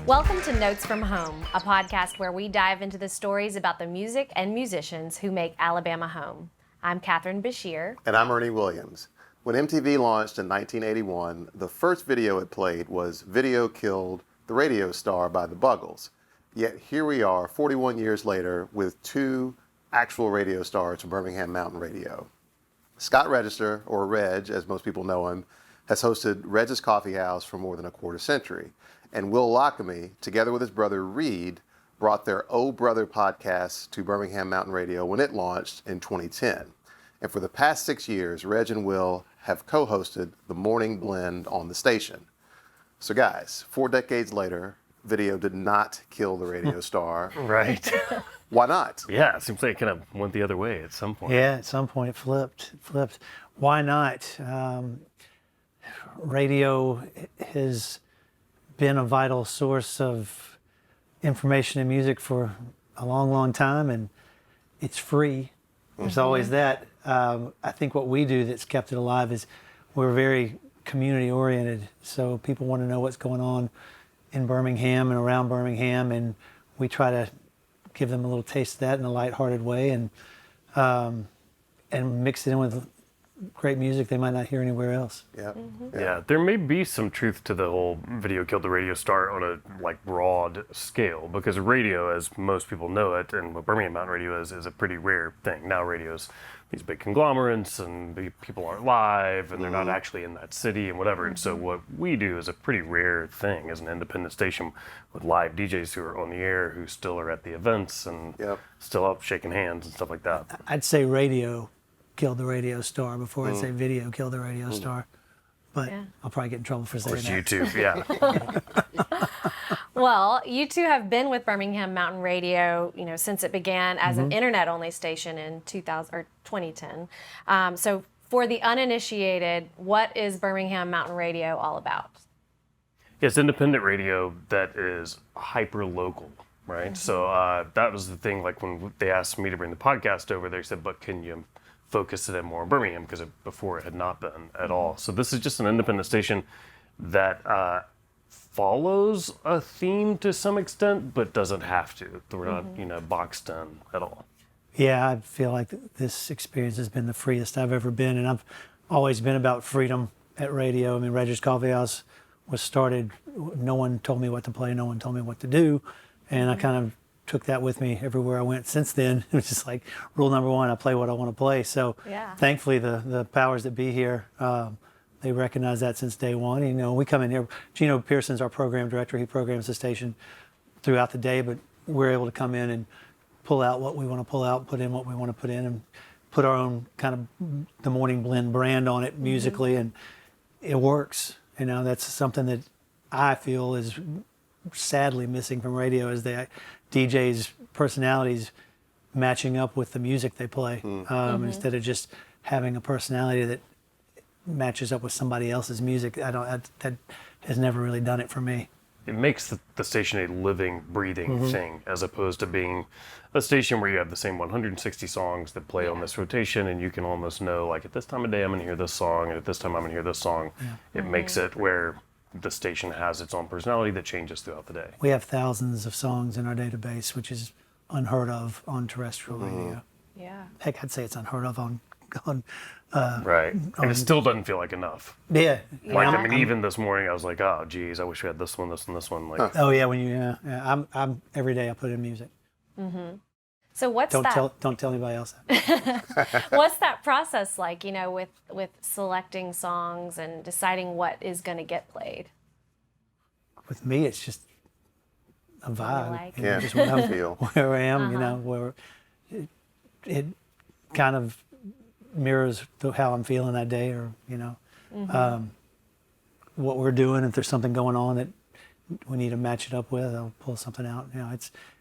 Welcome to Notes from Home, a podcast where we dive into the stories about the music and musicians who make Alabama home. I'm Catherine Bashir. And I'm Ernie Williams. When MTV launched in 1981, the first video it played was Video Killed the Radio Star by the Buggles. Yet here we are 41 years later with two actual radio stars from Birmingham Mountain Radio. Scott Register, or Reg as most people know him, has hosted Reg's Coffee House for more than a quarter century. And Will Lochamy, together with his brother Reed, brought their Oh Brother podcast to Birmingham Mountain Radio when it launched in 2010. And for the past 6 years, Reg and Will have co-hosted the Morning Blend on the station. So guys, 4 decades later, video did not kill the radio star. Right. Why not? Yeah, it seems like it kind of went the other way at some point. Yeah, at some point it flipped. Why not? Radio has been a vital source of information and music for a long, long time, and it's free. There's always that. I think what we do that's kept it alive is we're very community oriented. So people want to know what's going on in Birmingham and around Birmingham, and we try to give them a little taste of that in a lighthearted way, and mix it in with great music they might not hear anywhere else. Yeah, there may be some truth to the whole video killed the radio star on a broad scale, because radio, as most people know it, and what Birmingham Mountain Radio is a pretty rare thing. Now radio's these big conglomerates and people aren't live and they're not actually in that city and whatever. And so what we do is a pretty rare thing as an independent station with live DJs who are on the air, who still are at the events and still up shaking hands and stuff like that. I'd say radio killed the radio star before I'd say video killed the radio star. But I'll probably get in trouble for saying that. Of course, YouTube, yeah. Well, you two have been with Birmingham Mountain Radio, since it began as an internet-only station in 2010. So for the uninitiated, what is Birmingham Mountain Radio all about? It's independent radio that is hyper-local, right? So that was the thing, like when they asked me to bring the podcast over, they said, but can you focus it in more in Birmingham, because before it had not been at all. So this is just an independent station that follows a theme to some extent, but doesn't have to. We're not, boxed in at all. Yeah, I feel like this experience has been the freest I've ever been, and I've always been about freedom at radio. I mean, Reg's Coffee House was started, no one told me what to play, no one told me what to do, and I kind of took that with me everywhere I went since then. It was just like rule number one, I play what I want to play. So thankfully the powers that be here, they recognize that since day one. We come in here, Gino Pearson's our program director. He programs the station throughout the day, but we're able to come in and pull out what we want to pull out, put in what we want to put in, and put our own kind of the Morning Blend brand on it musically, and it works. That's something that I feel is sadly missing from radio, is the DJs' personalities matching up with the music they play, instead of just having a personality that matches up with somebody else's music. That has never really done it for me. It makes the station a living, breathing thing, as opposed to being a station where you have the same 160 songs that play on this rotation, and you can almost know, like, at this time of day I'm going to hear this song, and at this time I'm going to hear this song. It makes it where the station has its own personality that changes throughout the day. We have thousands of songs in our database, which is unheard of on terrestrial radio. Yeah. Heck, I'd say it's unheard of on right. And it still doesn't feel like enough. Yeah. Even this morning I was like, oh geez, I wish we had this one, this one, this one. Like, oh yeah, I'm every day I put in music. So don't tell anybody else that. What's that process like, with selecting songs and deciding what is going to get played? With me, it's just a vibe. Like? Just where I am, where it kind of mirrors how I'm feeling that day, or what we're doing. If there's something going on that we need to match it up with, I'll pull something out.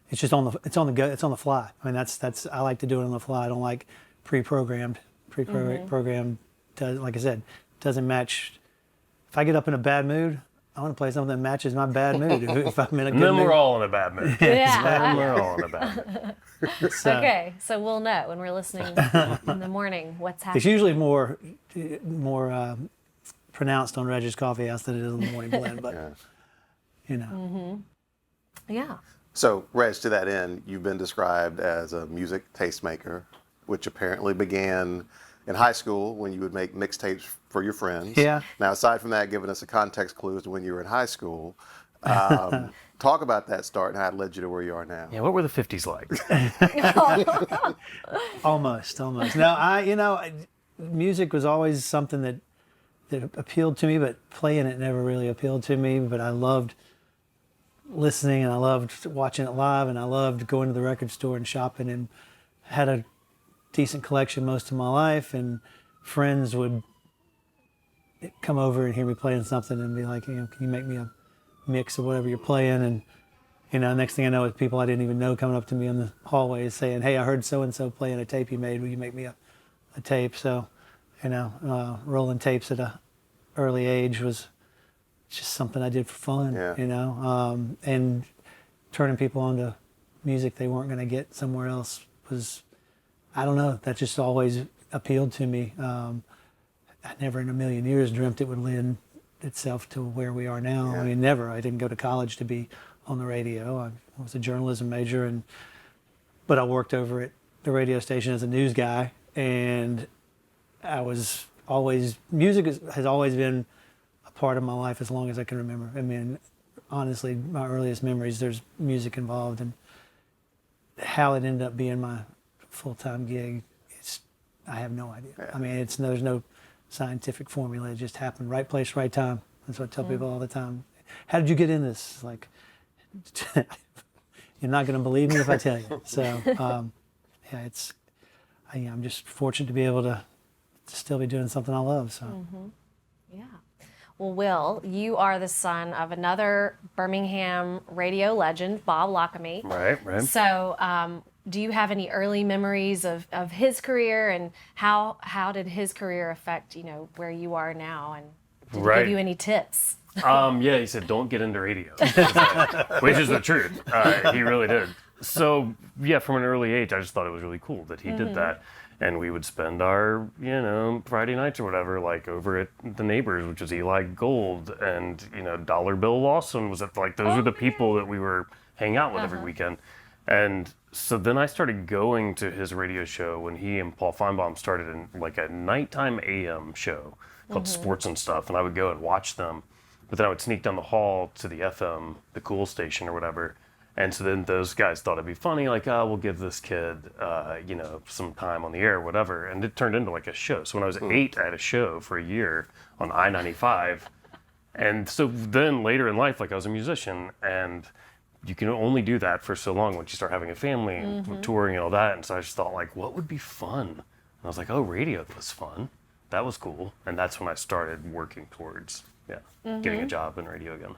It's just on the go. It's on the fly. I mean, that's I like to do it on the fly. I don't like pre-programmed. Pre-programmed, like I said, doesn't match. If I get up in a bad mood, I want to play something that matches my bad mood. If I'm in a good mood. Then we're all in a bad mood. Yeah. We're all in a bad mood. Okay, so we'll know when we're listening in the morning what's happening. It's usually more pronounced on Reg's Coffee House than it is on the Morning Blend, but you know. Yeah. So, Reg, to that end, you've been described as a music tastemaker, which apparently began in high school when you would make mixtapes for your friends. Yeah. Now, aside from that, giving us a context clue as to when you were in high school, talk about that start and how it led you to where you are now. Yeah, what were the 50s like? Almost. No, music was always something that appealed to me, but playing it never really appealed to me. But I loved listening, and I loved watching it live, and I loved going to the record store and shopping, and had a decent collection most of my life. And friends would come over and hear me playing something and be like, can you make me a mix of whatever you're playing? And next thing I know, it's people I didn't even know coming up to me in the hallways saying, hey, I heard so-and-so playing a tape you made. Will you make me a tape? So, rolling tapes at a early age was just something I did for fun, and turning people on to music they weren't going to get somewhere else was, I don't know, that just always appealed to me. I never in a million years dreamt it would lend itself to where we are now. Yeah. I mean, never. I didn't go to college to be on the radio. I was a journalism major, but I worked over at the radio station as a news guy, and I was always, music has always been a part of my life as long as I can remember. I mean, honestly, my earliest memories, there's music involved, and how it ended up being my full-time gig, I have no idea. Yeah. I mean, there's no scientific formula. It just happened. Right place, right time. That's what I tell people all the time. How did you get in this? Like, you're not going to believe me if I tell you. So, I'm just fortunate to be able to still be doing something I love. So, Yeah. Well, Will, you are the son of another Birmingham radio legend, Bob Lochamy. Right. So, do you have any early memories of his career, and how did his career affect, where you are now, and did he give you any tips? Yeah, he said, don't get into radio, which is the truth. He really did. So, yeah, from an early age, I just thought it was really cool that he did that. And we would spend our, Friday nights or whatever, like over at the Neighbors, which was Eli Gold, and, Dollar Bill Lawson was at, like, those were the people that we were hanging out with every weekend. And so then I started going to his radio show when he and Paul Feinbaum started in, like, a nighttime AM show called Sports and Stuff, and I would go and watch them. But then I would sneak down the hall to the FM, the cool station or whatever. And so then those guys thought it'd be funny, like, we'll give this kid, some time on the air or whatever. And it turned into like a show. So when I was 8, I had a show for a year on I-95. And so then later in life, like, I was a musician, and you can only do that for so long once you start having a family and touring and all that. And so I just thought, like, what would be fun? And I was like, oh, radio was fun. That was cool. And that's when I started working towards, getting a job in radio again.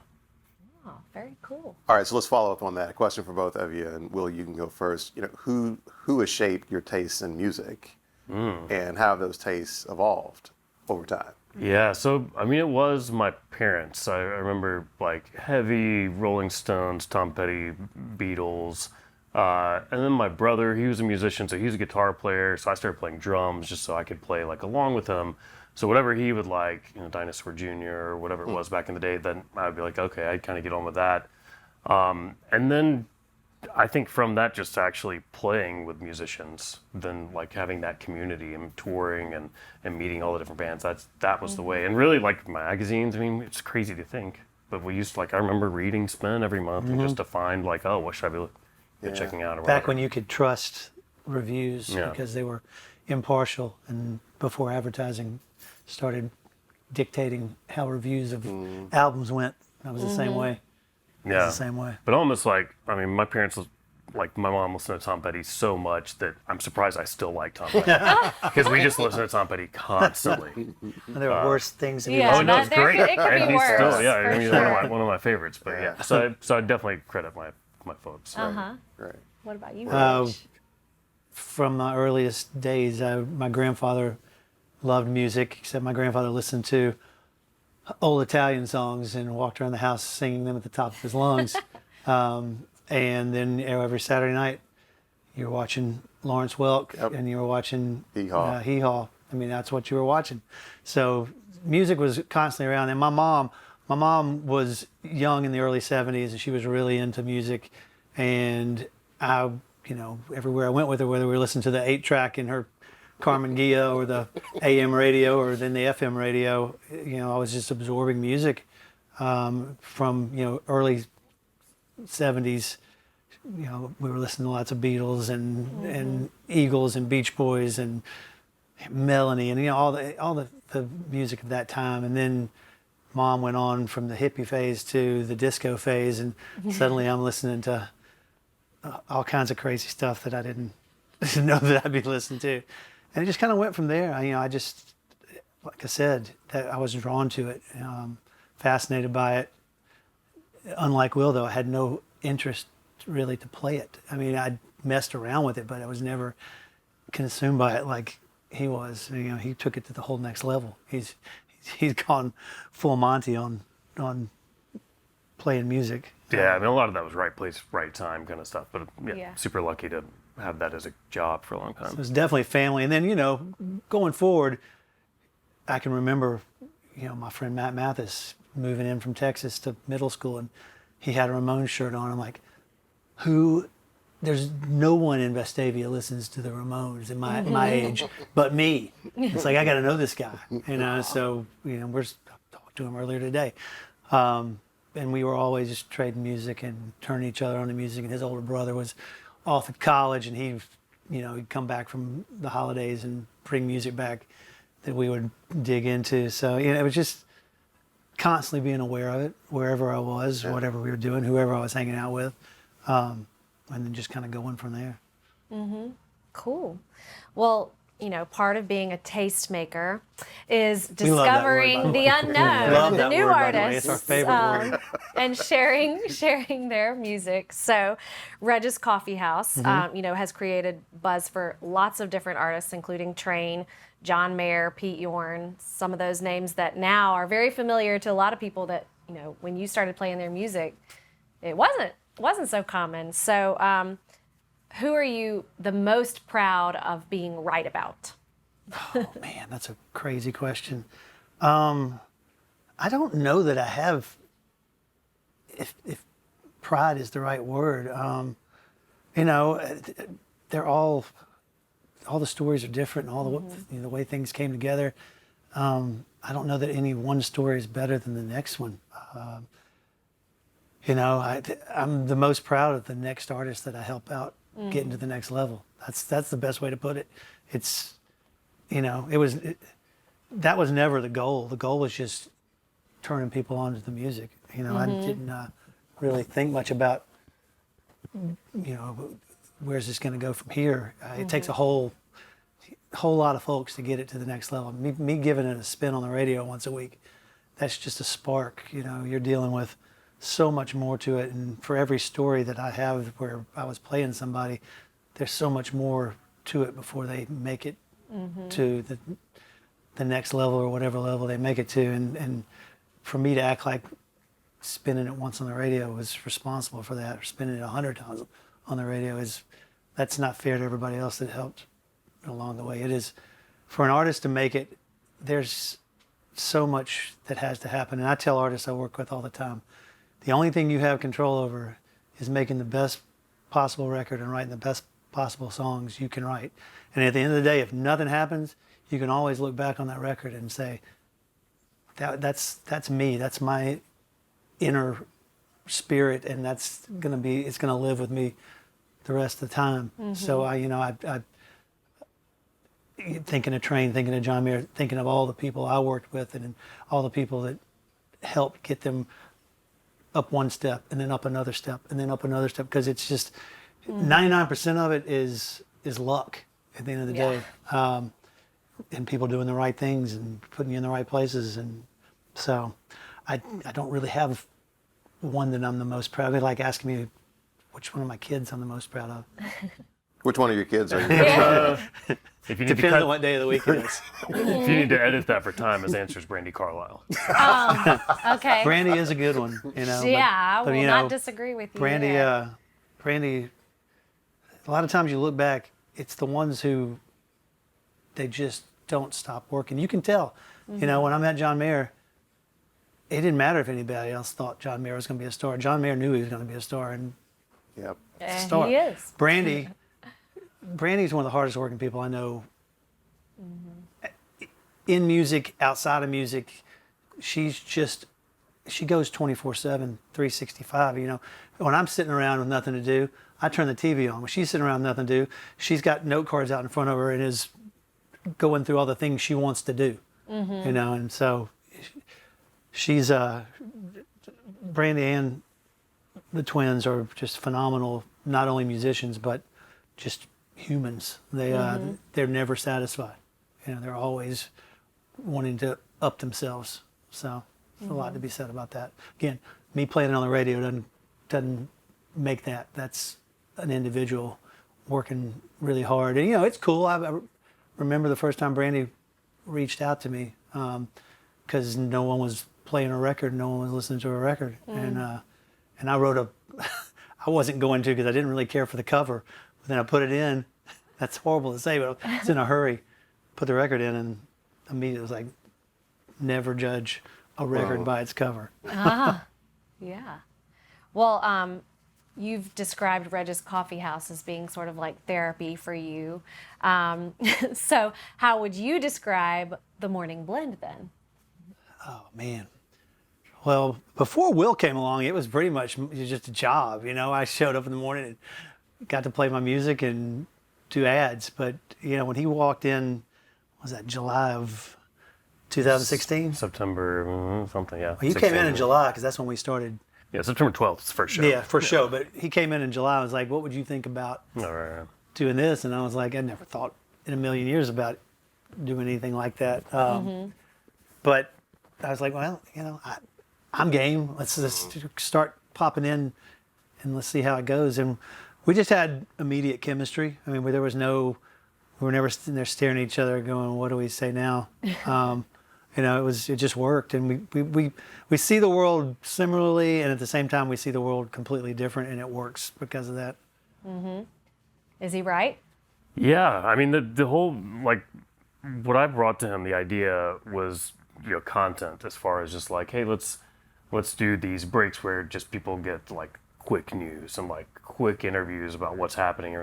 Oh, very cool. All right, so let's follow up on that. A question for both of you, and Will, you can go first. Who has shaped your tastes in music, and how have those tastes evolved over time? Yeah, so, I mean, it was my parents. I remember, like, heavy Rolling Stones, Tom Petty, Beatles, and then my brother, he was a musician, so he was a guitar player, so I started playing drums just so I could play, like, along with him. So whatever he would like, Dinosaur Jr. or whatever it was back in the day, then I'd be like, okay, I'd kind of get on with that. And then I think from that, just actually playing with musicians, then like having that community and touring and meeting all the different bands, that was the way. And really, like, magazines, I mean, it's crazy to think, but we used to, like, I remember reading Spin every month and just to find, like, oh, what should I be checking out or whatever. back when you could trust reviews because they were impartial, and before advertising started dictating how reviews of albums went. I was the same way. Yeah. The same way. But almost like, I mean, my parents, like, my mom listened to Tom Petty so much that I'm surprised I still like Tom Petty. Because we just listen to Tom Petty constantly. And there were worse things to be Yeah, Oh, no, it's there great. It could And be he's worse. still, I for mean, sure. one of my favorites. But yeah, so I definitely credit my folks. Uh-huh. Right. What about you, Rich? From my earliest days, my grandfather loved music, except my grandfather listened to old Italian songs and walked around the house singing them at the top of his lungs. And then every Saturday night, you're watching Lawrence Welk and you were watching Hee Haw. I mean, that's what you were watching. So music was constantly around. And my mom my mom was young in the early 70s, and she was really into music. And I, everywhere I went with her, whether we were listening to the 8-track in her Carmen Gia or the AM radio or then the FM radio, I was just absorbing music from, early 70s. We were listening to lots of Beatles and Eagles and Beach Boys and Melanie and all the music of that time. And then Mom went on from the hippie phase to the disco phase, and suddenly I'm listening to all kinds of crazy stuff that I didn't know that I'd be listening to. And it just kind of went from there. I just, like I said, that I was drawn to it, fascinated by it. Unlike Will, though, I had no interest really to play it. I mean, I messed around with it, but I was never consumed by it like he was. He took it to the whole next level. He's gone full Monty on playing music. Yeah, I mean, a lot of that was right place, right time kind of stuff. But Yeah. super lucky to have that as a job for a long So time. it was definitely family. And then, going forward, I can remember, my friend Matt Mathis moving in from Texas to middle school, and he had a Ramones shirt on. I'm like, there's no one in Vestavia listens to the Ramones in my age but me. It's like, I got to know this guy. So, I talked to him earlier today. And we were always just trading music and turning each other on to music. And his older brother was off at college, and he'd come back from the holidays and bring music back that we would dig into. So, it was just constantly being aware of it, wherever I was, whatever we were doing, whoever I was hanging out with. And then just kind of going from there. Cool. Well, part of being a tastemaker is We love that word, by discovering the the way. unknown, Love the that new word, by the way. artists, It's our favorite word. and sharing their music. So, Regis Coffee House, has created buzz for lots of different artists, including Train, John Mayer, Pete Yorn, some of those names that now are very familiar to a lot of people that, when you started playing their music, it wasn't so common. So, who are you the most proud of being right about? Oh, man, that's a crazy question. I don't know that I have, if pride is the right word. They're all the stories are different, and all the way things came together. I don't know that any one story is better than the next one. I'm the most proud of the next artist that I help out getting to the next level. That's the best way to put it. It's, that was never the goal. The goal was just turning people on to the music. I didn't really think much about, where's this going to go from here. It takes a whole lot of folks to get it to the next level. Me giving it a spin on the radio once a week, that's just a spark. You're dealing with so much more to it, and for every story that I have where I was playing somebody, there's so much more to it before they make it to the next level or whatever level they make it to. And for me to act like spinning it once on the radio was responsible for that, or spinning it 100 times on the radio, that's not fair to everybody else that helped along the way. It is for an artist to make it. There's so much that has to happen, and I tell artists I work with all the time, the only thing you have control over is making the best possible record and writing the best possible songs you can write. And at the end of the day, if nothing happens, you can always look back on that record and say, that's me, that's my inner spirit, and it's gonna live with me the rest of the time. So I thinking of Train, thinking of John Mayer, thinking of all the people I worked with and all the people that helped get them up one step and then up another step and then up another step, because it's just 99% of it is luck at the end of the day, and people doing the right things and putting you in the right places. And so I don't really have one that I'm the most proud of. It's like asking me which one of my kids I'm the most proud of. Which one of your kids are you? If you need to Depending on what day of the week it is. if you need to edit that for time, his answer is Brandy Carlisle. Okay. Brandy is a good one, I will but, not disagree with you. Brandy, there. Brandy, a lot of times you look back, it's the ones who, they just don't stop working. You can tell, when I met John Mayer, it didn't matter if anybody else thought John Mayer was going to be a star. John Mayer knew he was going to be a star, and Yep. star. He is. Brandy's one of the hardest working people I know. In music, outside of music, she goes 24/7, 365. You know, when I'm sitting around with nothing to do, I turn the TV on. When she's sitting around with nothing to do, she's got note cards out in front of her and is going through all the things she wants to do. You know, and so she's Brandy and the twins are just phenomenal. Not only musicians, but just humans. They're never satisfied. You know, they're always wanting to up themselves. So there's a lot to be said about that. Again, me playing it on the radio doesn't make that. That's an individual working really hard. And you know, it's cool. I remember the first time Brandy reached out to me because no one was playing a record, no one was listening to a record, and I wrote I wasn't going to because I didn't really care for the cover, but then I put it in. That's horrible to say, but I was in a hurry. Put the record in, and immediately was like, never judge a record by its cover. Yeah. Well, you've described Reg's Coffee House as being sort of like therapy for you. So how would you describe the Morning Blend then? Oh, man. Well, before Will came along, it was pretty much just a job. You know, I showed up in the morning and got to play my music and do ads. But, you know, when he walked in, was that July of 2016? September, something, yeah. Well, you came in July because that's when we started. Yeah, September 12th is the first show. Yeah, first show. But he came in July. I was like, what would you think about All right. doing this? And I was like, I never thought in a million years about doing anything like that. But I was like, well, you know, I'm game. Let's just start popping in and let's see how it goes. And we just had immediate chemistry. I mean, we were never sitting there staring at each other going, what do we say now? You know, it just worked. And we see the world similarly, and at the same time, we see the world completely different, and it works because of that. Is he right? Yeah, I mean, the whole, like, what I brought to him, the idea was, you know, content as far as just like, hey, let's do these breaks where just people get like quick news and like quick interviews about what's happening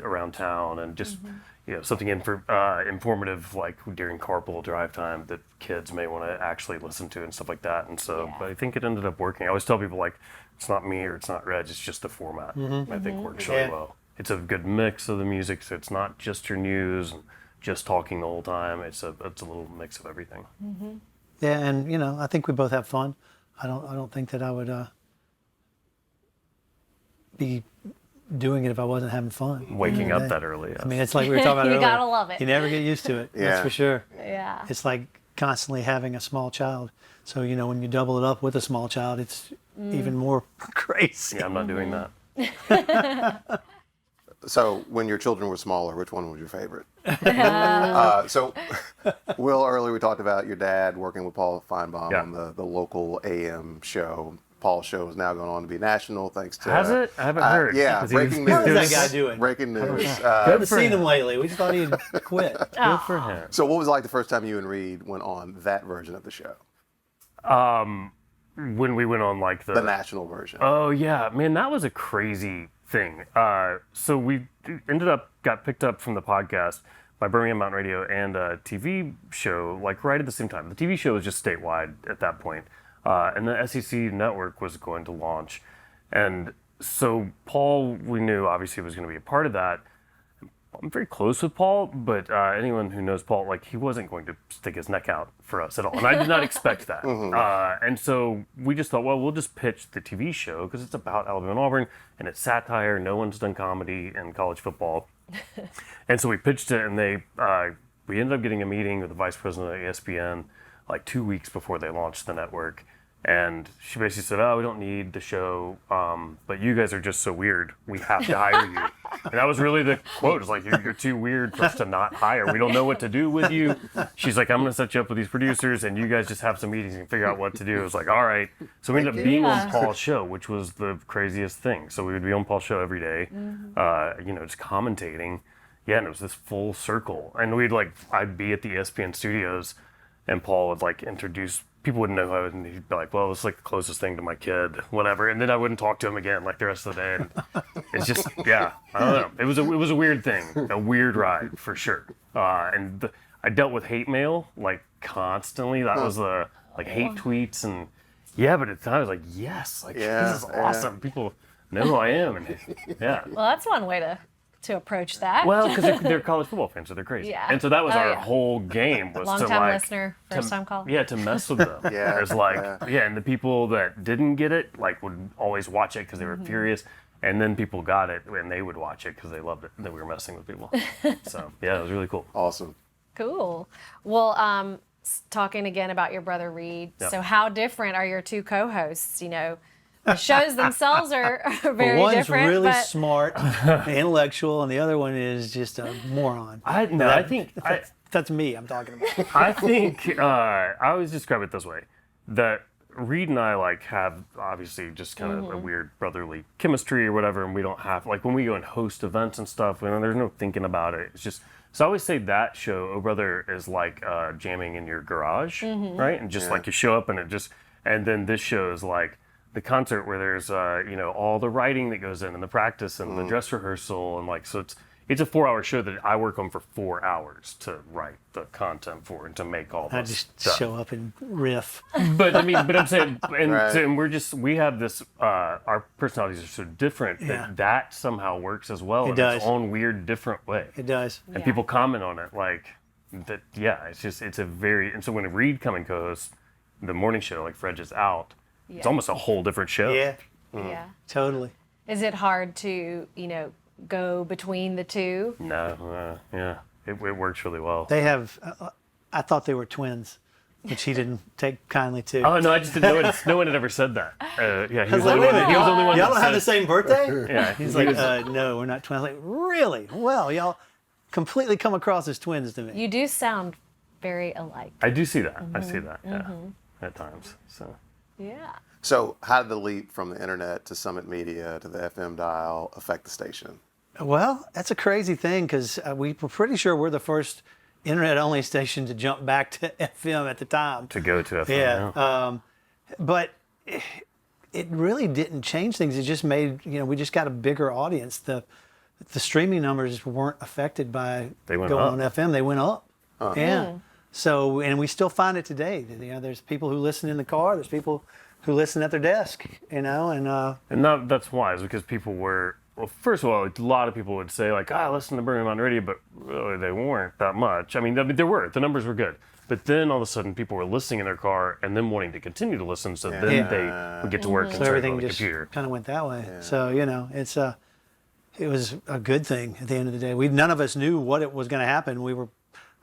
around town, and just you know, something informative like during carpool drive time that kids may want to actually listen to and stuff like that. And so, but I think it ended up working. I always tell people, like, it's not me or it's not Reg, it's just the format. I think works really well. It's a good mix of the music, so it's not just your news and just talking the whole time. It's a little mix of everything. Yeah, and you know, I think we both have fun. I don't think that I would be doing it if I wasn't having fun. Waking up that early. Yes. I mean, it's like we were talking about earlier. You gotta love it. You never get used to it. Yeah. That's for sure. Yeah. It's like constantly having a small child. So, you know, when you double it up with a small child, it's even more crazy. Yeah, I'm not doing that. So when your children were smaller, which one was your favorite? So Will, earlier we talked about your dad working with Paul Feinbaum on the local AM show. Paul's show is now going on to be national, thanks to... Has it? I haven't heard. Yeah, breaking news. How's that guy doing? Breaking news. I haven't seen him lately. We just thought he'd quit. Good for him. So what was it like the first time you and Reed went on that version of the show? When we went on like The national version. Oh yeah, man, that was a crazy thing. So we got picked up from the podcast by Birmingham Mountain Radio and a TV show like right at the same time. The TV show was just statewide at that point. And the SEC network was going to launch. And so Paul, we knew obviously was going to be a part of that. I'm very close with Paul, but anyone who knows Paul, like, he wasn't going to stick his neck out for us at all. And I did not expect that. And so we just thought, well, we'll just pitch the TV show because it's about Alabama and Auburn and it's satire. No one's done comedy in college football. And so we pitched it, and we ended up getting a meeting with the vice president of ESPN like 2 weeks before they launched the network. And she basically said, oh, we don't need the show, but you guys are just so weird. We have to hire you. And that was really the quote. It's like, you're too weird for us to not hire. We don't know what to do with you. She's like, I'm going to set you up with these producers, and you guys just have some meetings and figure out what to do. It was like, all right. So we ended up being on Paul's show, which was the craziest thing. So we would be on Paul's show every day, just commentating. Yeah, and it was this full circle. And I'd be at the ESPN studios, and Paul would like introduce people wouldn't know who I was, and he'd be like, well, it's like the closest thing to my kid, whatever. And then I wouldn't talk to him again, like the rest of the day. And it's just, yeah, I don't know. It was a weird thing, a weird ride for sure. I dealt with hate mail like constantly. That was the like hate tweets and but at the time I was like, yes, like this is awesome. People know who I am, and yeah. Well, that's one way to approach that. Well, because they're college football fans, so they're crazy. Yeah. And so that was our whole game was Long to time like listener, first time call. Yeah, to mess with them. Yeah, It's like and the people that didn't get it like would always watch it because they were furious, and then people got it and they would watch it because they loved it that we were messing with people. So yeah, it was really cool. Awesome. Cool. Well, talking again about your brother Reed. Yep. So how different are your two co-hosts? You know, the shows themselves are very One's different. really but smart, intellectual, and the other one is just a moron. I think That's me I'm talking about. I think I always describe it this way: that Reed and I like have obviously just kind of a weird brotherly chemistry or whatever, and we don't have like when we go and host events and stuff. There's no thinking about it. It's just so I always say that show, Oh Brother, is like jamming in your garage, right? And just like you show up and and then this show is like the concert where there's all the writing that goes in and the practice and the dress rehearsal and like so it's a 4-hour show that I work on for 4 hours to write the content for and to make all this I just stuff. show up and riff. But I'm saying, and, Right. so, and we have this, our personalities are so different that somehow works as well in does. its own weird, different way. It does. And people comment on it like that. Yeah, it's a very, and so when Reed come and co-hosts the morning show, like Fred is out, it's almost a whole different show. Yeah, yeah. totally. Is it hard to, go between the two? No, it works really well. They have, I thought they were twins, which he didn't take kindly to. Oh no, I just didn't know. No one had ever said that. He was I was the like, only wait a one. minute, He was the only one. y'all that don't have said- the same birthday? Yeah, He's like, no, we're not twins. I'm like, really? Well, y'all completely come across as twins to me. You do sound very alike. I do see that. I see that. Yeah, at times. So. Yeah. So how did the leap from the internet to Summit Media to the FM dial affect the station? Well, that's a crazy thing because we were pretty sure we're the first internet-only station to jump back to FM at the time. To go to FM. Yeah, but it really didn't change things. It just made, we just got a bigger audience. The streaming numbers weren't affected by They went going up. on FM. They went up. Yeah. So, and we still find it today. There's people who listen in the car. There's people who listen at their desk, and that's wise because people were, well, first of all, a lot of people would say like, I listen to Birmingham Mountain Radio, but really they weren't that much. I mean, there were, the numbers were good. But then all of a sudden people were listening in their car and then wanting to continue to listen so then they would get to work and so start everything on the just computer. kind of went that way. So, it was a good thing at the end of the day. None of us knew what it was going to happen.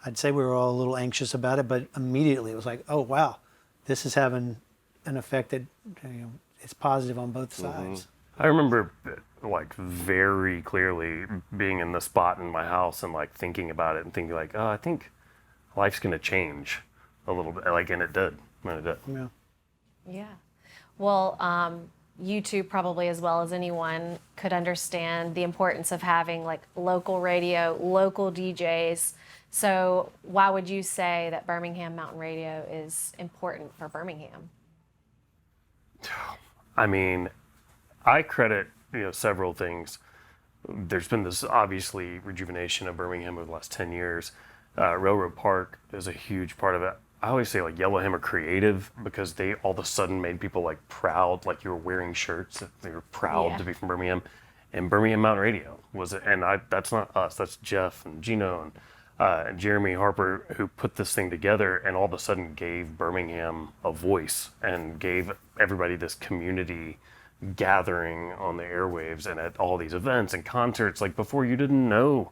I'd say we were all a little anxious about it, but immediately it was like, oh, wow, this is having an effect that, it's positive on both sides. I remember like very clearly being in the spot in my house and like thinking about it and thinking like, oh, I think life's going to change a little bit. Like, and it did. And it did. Yeah. Yeah. Well, you two probably as well as anyone could understand the importance of having like local radio, local DJs. So why would you say that Birmingham Mountain Radio is important for Birmingham? I mean, I credit, several things. There's been this obviously rejuvenation of Birmingham over the last 10 years. Railroad Park is a huge part of it. I always say like Yellowham are creative because they all of a sudden made people like proud, like you were wearing shirts that they were proud to be from Birmingham. And Birmingham Mountain Radio was it, and that's not us, that's Jeff and Gino and Jeremy Harper who put this thing together and all of a sudden gave Birmingham a voice and gave everybody this community gathering on the airwaves and at all these events and concerts. Like before you didn't know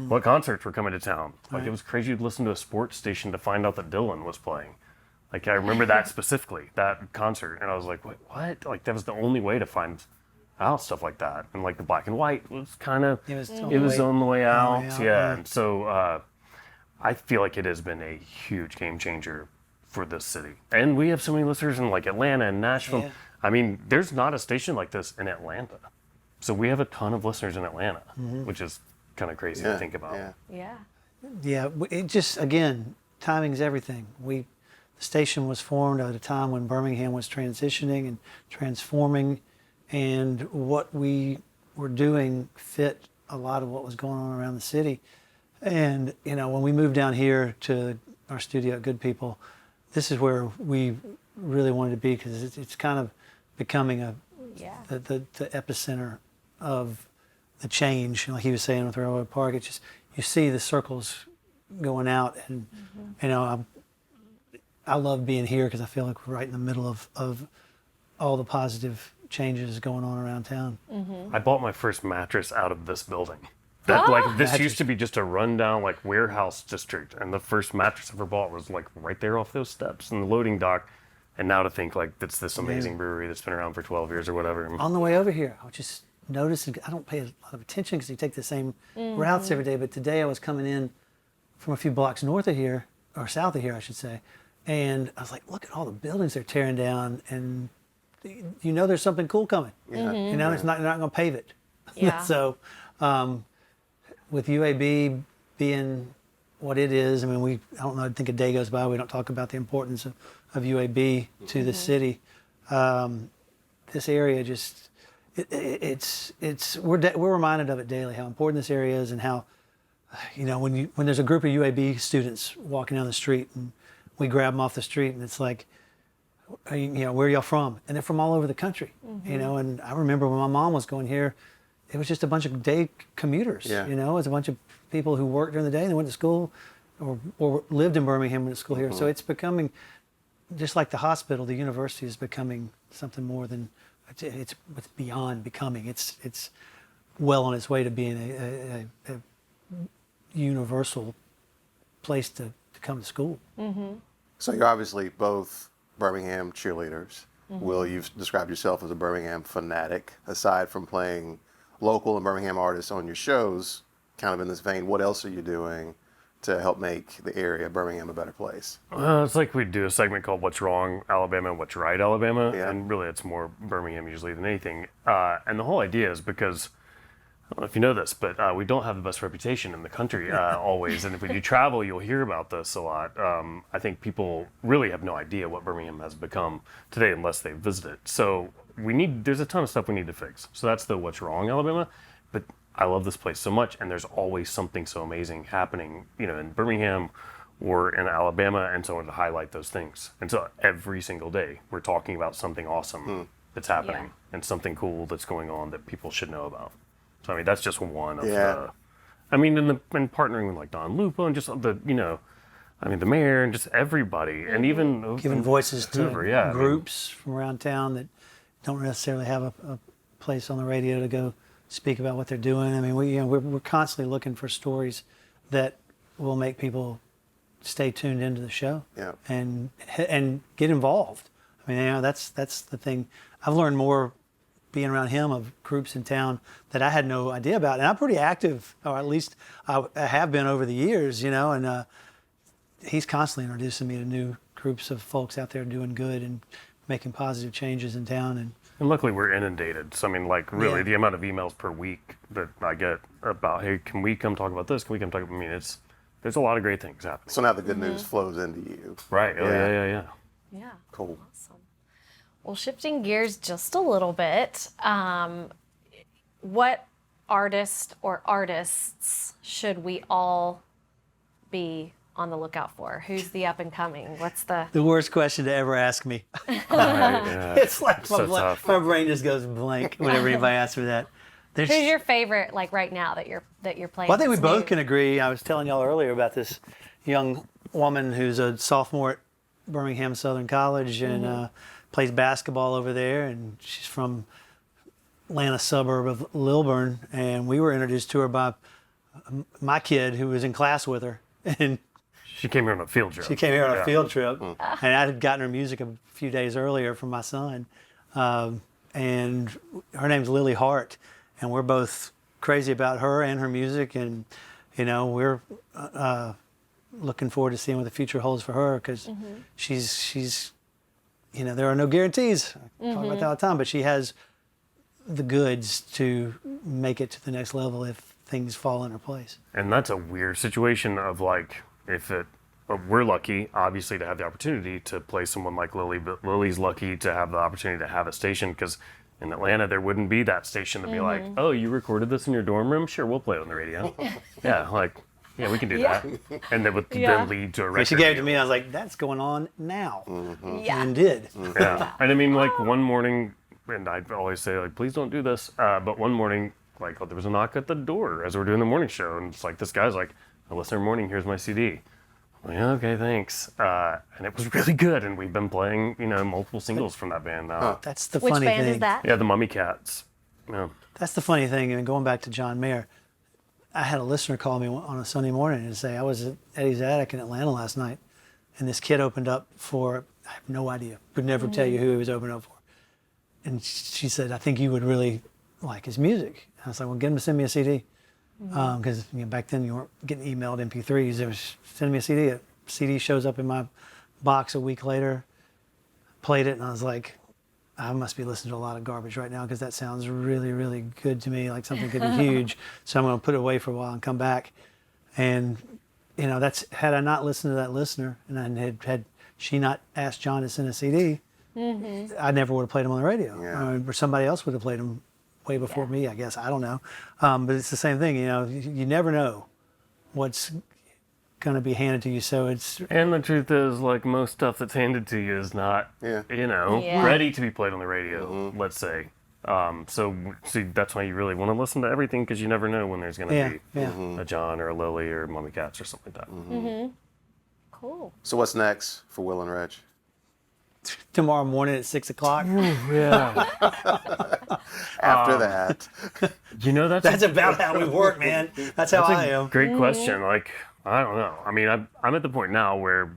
what concerts were coming to town. Like it was crazy to listen to a sports station to find out that Dylan was playing. Like I remember that specifically, that concert, and I was like, wait, what? Like that was the only way to find out stuff like that. And like the black and white was kind of, it was on the way out. Yeah. And so I feel like it has been a huge game changer for this city. And we have so many listeners in like Atlanta and Nashville. Yeah. I mean, there's not a station like this in Atlanta. So we have a ton of listeners in Atlanta, which is kind of crazy to think about. Yeah. Yeah. Yeah, it just, again, timing's everything. the station was formed at a time when Birmingham was transitioning and transforming, and what we were doing fit a lot of what was going on around the city. And when we moved down here to our studio at Good People, this is where we really wanted to be, because it's kind of becoming the epicenter of the change. Like he was saying with Railroad Park, it's just, you see the circles going out, and I love being here because I feel like we're right in the middle of all the positive changes going on around town. I bought my first mattress out of this building. This used to be just a rundown warehouse district, and the first mattress I ever bought was right there off those steps in the loading dock. And now to think it's this amazing brewery that's been around for 12 years or whatever. On the way over here, I was just noticing, I don't pay a lot of attention because you take the same routes every day, but today I was coming in from a few blocks north of here, or south of here, I should say, and I was like, look at all the buildings they're tearing down, and there's something cool coming. Yeah. It's not, they're not going to pave it. Yeah. So with UAB being what it is, I don't know, I think a day goes by we don't talk about the importance of UAB to the city. This area just, we're reminded of it daily, how important this area is, and how, when there's a group of UAB students walking down the street and we grab them off the street and it's like, where are y'all from? And they're from all over the country, and I remember when my mom was going here, it was just a bunch of day commuters, it was a bunch of people who worked during the day and they went to school or lived in Birmingham and went to school here. So it's becoming, just like the hospital, the university is becoming something more than, it's beyond becoming. It's well on its way to being a universal place to come to school. So you're obviously both Birmingham cheerleaders. Will, you've described yourself as a Birmingham fanatic. Aside from playing local and Birmingham artists on your shows, kind of in this vein, what else are you doing to help make the area, Birmingham, a better place? It's like we do a segment called What's Wrong, Alabama, and What's Right, Alabama. Yeah. And really it's more Birmingham usually than anything. And the whole idea is because, I don't know if you know this, but we don't have the best reputation in the country always. And if you travel, you'll hear about this a lot. I think people really have no idea what Birmingham has become today unless they visit it. So there's a ton of stuff we need to fix. So that's the What's Wrong, Alabama. But I love this place so much, and there's always something so amazing happening, in Birmingham or in Alabama, and so I wanted to highlight those things. And so every single day, we're talking about something awesome that's happening and something cool that's going on that people should know about. So that's just one of the. And partnering with Don Lupo and just the the mayor and just everybody, and even giving voices to Hoover, groups from around town that don't necessarily have a place on the radio to go speak about what they're doing. We're constantly looking for stories that will make people stay tuned into the show and get involved. That's the thing. I've learned more being around him of groups in town that I had no idea about, and I'm pretty active, or at least I have been over the years, and he's constantly introducing me to new groups of folks out there doing good and making positive changes in town. And luckily we're inundated. So really the amount of emails per week that I get about, hey, can we come talk about this? Can we come talk about, there's a lot of great things happening. So now the good news flows into you. Right. Oh, yeah. Yeah. Cool. Awesome. Well, shifting gears just a little bit, what artist or artists should we all be on the lookout for? Who's the up and coming? What's the worst question to ever ask me? It's like tough. My brain just goes blank whenever anybody asks me that. Who's your favorite right now that you're playing? Well, I think we that's both new? can agree. I was telling y'all earlier about this young woman who's a sophomore at Birmingham Southern College and plays basketball over there, and she's from Atlanta suburb of Lilburn, and we were introduced to her by my kid who was in class with her, and She came here on a field trip. she came here on a field trip, and I had gotten her music a few days earlier from my son, and her name's Lily Hart, and we're both crazy about her and her music, and we're looking forward to seeing what the future holds for her, because she's there are no guarantees. I talk about that all the time, but she has the goods to make it to the next level if things fall in her place. And that's a weird situation of if it we're lucky, obviously, to have the opportunity to play someone like Lily, but Lily's lucky to have the opportunity to have a station, because in Atlanta, there wouldn't be that station to be like, oh, you recorded this in your dorm room? Sure, we'll play it on the radio. Yeah, we can do that. And that would then lead to a record. She gave it to me, I was like, that's going on now. Yeah. And did. Yeah. And I mean, like, one morning, and I always say, like, please don't do this, but one morning, like, there was a knock at the door as we're doing the morning show, and it's like, this guy's like, I listen every morning, here's my CD. I'm like, okay, thanks. And it was really good, and we've been playing, multiple singles from that band now. That's the Which funny band thing. is that? Yeah, the Mummy Cats. Yeah. That's the funny thing. And going back to John Mayer, I had a listener call me on a Sunday morning and say, I was at Eddie's Attic in Atlanta last night, and this kid opened up for, I have no idea, would never tell you who he was opening up for. And she said, I think you would really like his music. I was like, well, get him to send me a CD. Because back then you weren't getting emailed MP3s. It was, send me a CD. A CD shows up in my box a week later. Played it, and I was like, I must be listening to a lot of garbage right now, because that sounds really, really good to me, like something could be huge. So I'm going to put it away for a while and come back. And, that's, had I not listened to that listener, and had she not asked John to send a CD, I never would have played him on the radio. Yeah. Or somebody else would have played him way before me, I guess. I don't know. But it's the same thing, you never know what's going to be handed to you. So it's... And the truth is, like, most stuff that's handed to you is not, ready to be played on the radio, let's say. So, see, that's why you really want to listen to everything, because you never know when there's going to be a John or a Lily or Mummy Cats or something like that. Cool. So what's next for Will and Reg? Tomorrow morning at 6 o'clock. Yeah. After that. That's about how we work, man. That's how I am. Great question. Like, I don't know. I mean, I'm at the point now where,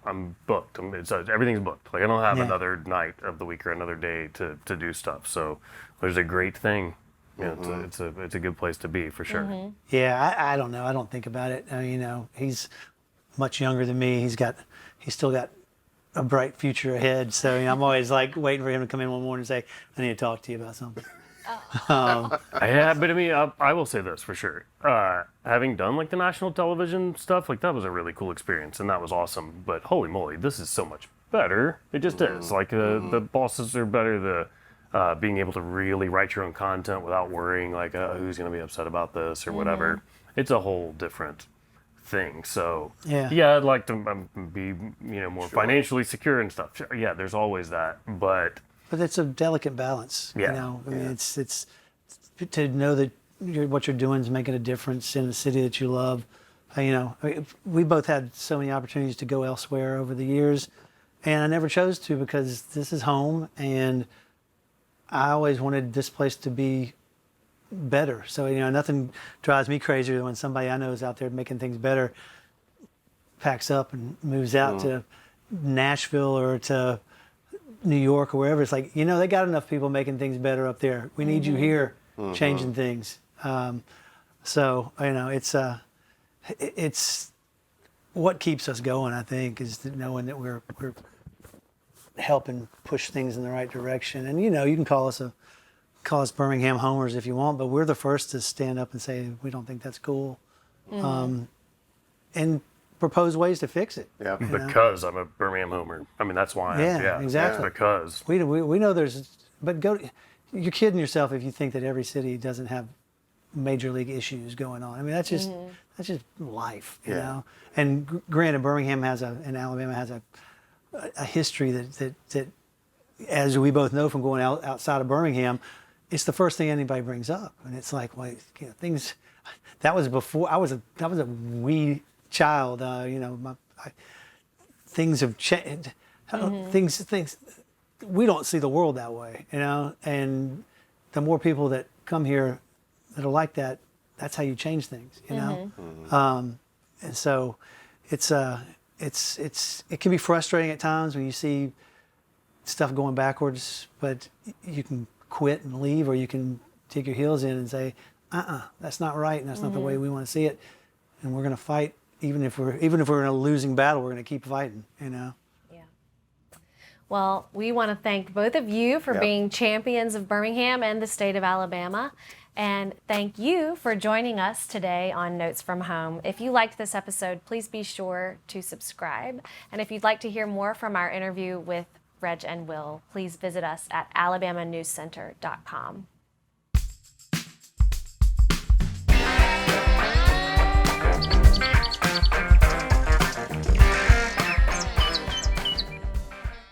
I'm booked. Everything's booked. Like, I don't have another night of the week or another day to do stuff. So there's a great thing. It's a good place to be, for sure. Yeah, I don't know. I don't think about it. He's much younger than me. He's still got a bright future ahead. So I'm always like waiting for him to come in one morning and say, I need to talk to you about something. Yeah, but I mean, I will say this for sure. Having done like the national television stuff, like that was a really cool experience, and that was awesome. But holy moly, this is so much better. It just is. Like the bosses are better. The being able to really write your own content without worrying like who's going to be upset about this or whatever. It's a whole different thing. So yeah, I'd like to be more financially secure and stuff. Yeah, there's always that, but it's a delicate balance. I mean, it's to know that what you're doing is making a difference in the city that you love. We both had so many opportunities to go elsewhere over the years, and I never chose to, because this is home, and I always wanted this place to be better. So, nothing drives me crazier than when somebody I know is out there making things better, packs up and moves out to Nashville or to New York or wherever. It's like, they got enough people making things better up there. We need you here changing things. So, it's what keeps us going, I think, is knowing that we're helping push things in the right direction. And, you can call us Birmingham homers if you want, but we're the first to stand up and say, we don't think that's cool. And propose ways to fix it. Yeah. Because I'm a Birmingham homer. I mean, that's why. Yeah, exactly. Because we know but you're kidding yourself if you think that every city doesn't have major league issues going on. I mean, that's just life, you know. And granted, Birmingham and Alabama has a history that, as we both know from going outside of Birmingham, it's the first thing anybody brings up, and it's like, well, things. That was before I was a wee child. Things have changed. Things. We don't see the world that way, And the more people that come here that are like that, that's how you change things, And so, it can be frustrating at times when you see stuff going backwards, but you can quit and leave, or you can dig your heels in and say, that's not right, and that's not the way we want to see it, and we're going to fight, even if we're in a losing battle, we're going to keep fighting, Yeah. Well, we want to thank both of you for being champions of Birmingham and the state of Alabama. And thank you for joining us today on Notes from Home. If you liked this episode, please be sure to subscribe. And if you'd like to hear more from our interview with Reg and Will, please visit us at alabamanewscenter.com.